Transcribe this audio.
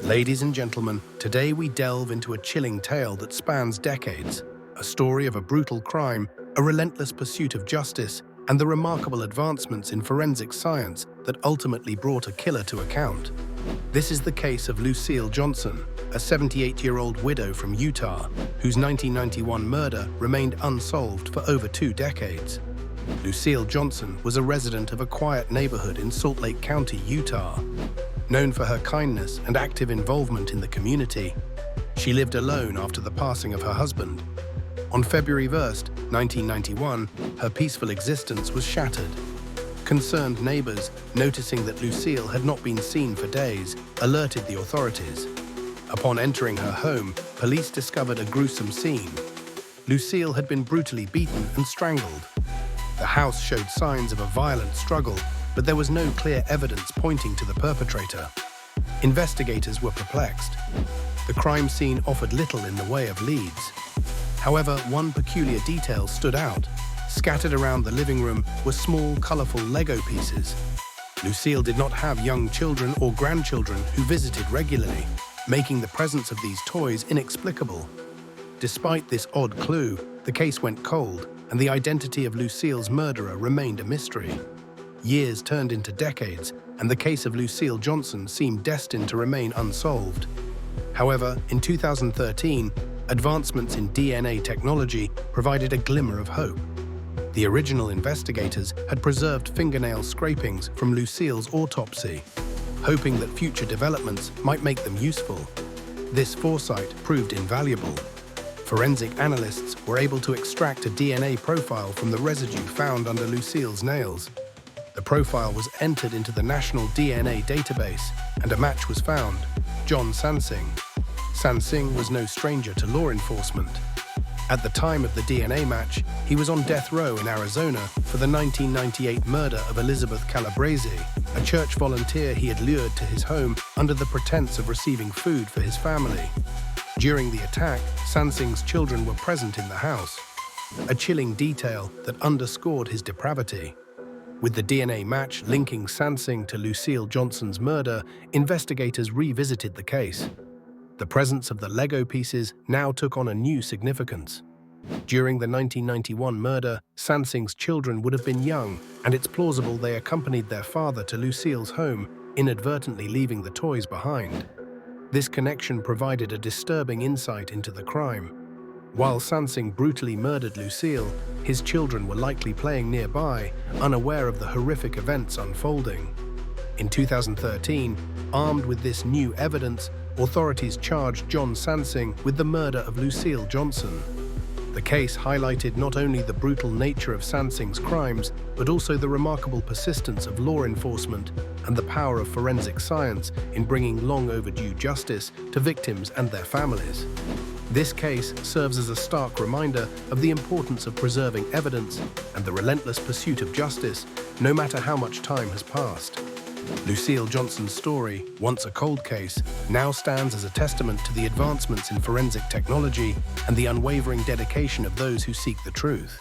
Ladies and gentlemen, today we delve into a chilling tale that spans decades, a story of a brutal crime, a relentless pursuit of justice, and the remarkable advancements in forensic science that ultimately brought a killer to account. This is the case of Lucille Johnson, a 78-year-old widow from Utah, whose 1991 murder remained unsolved for over 2 decades. Lucille Johnson was a resident of a quiet neighborhood in Salt Lake County, Utah. Known for her kindness and active involvement in the community, she lived alone after the passing of her husband. On February 1st, 1991, her peaceful existence was shattered. Concerned neighbors, noticing that Lucille had not been seen for days, alerted the authorities. Upon entering her home, police discovered a gruesome scene. Lucille had been brutally beaten and strangled. The house showed signs of a violent struggle, but there was no clear evidence pointing to the perpetrator. Investigators were perplexed. The crime scene offered little in the way of leads. However, one peculiar detail stood out. Scattered around the living room were small, colorful Lego pieces. Lucille did not have young children or grandchildren who visited regularly, making the presence of these toys inexplicable. Despite this odd clue, the case went cold, and the identity of Lucille's murderer remained a mystery. Years turned into decades, and the case of Lucille Johnson seemed destined to remain unsolved. However, in 2013, advancements in DNA technology provided a glimmer of hope. The original investigators had preserved fingernail scrapings from Lucille's autopsy, hoping that future developments might make them useful. This foresight proved invaluable. Forensic analysts were able to extract a DNA profile from the residue found under Lucille's nails. The profile was entered into the National DNA database, and a match was found: John Sansing. Sansing was no stranger to law enforcement. At the time of the DNA match, he was on death row in Arizona for the 1998 murder of Elizabeth Calabrese, a church volunteer he had lured to his home under the pretense of receiving food for his family. During the attack, Sansing's children were present in the house, a chilling detail that underscored his depravity. With the DNA match linking Sansing to Lucille Johnson's murder, investigators revisited the case. The presence of the Lego pieces now took on a new significance. During the 1991 murder, Sansing's children would have been young, and it's plausible they accompanied their father to Lucille's home, inadvertently leaving the toys behind. This connection provided a disturbing insight into the crime. While Sansing brutally murdered Lucille, his children were likely playing nearby, unaware of the horrific events unfolding. In 2013, armed with this new evidence, authorities charged John Sansing with the murder of Lucille Johnson. The case highlighted not only the brutal nature of Sansing's crimes, but also the remarkable persistence of law enforcement and the power of forensic science in bringing long-overdue justice to victims and their families. This case serves as a stark reminder of the importance of preserving evidence and the relentless pursuit of justice, no matter how much time has passed. Lucille Johnson's story, once a cold case, now stands as a testament to the advancements in forensic technology and the unwavering dedication of those who seek the truth.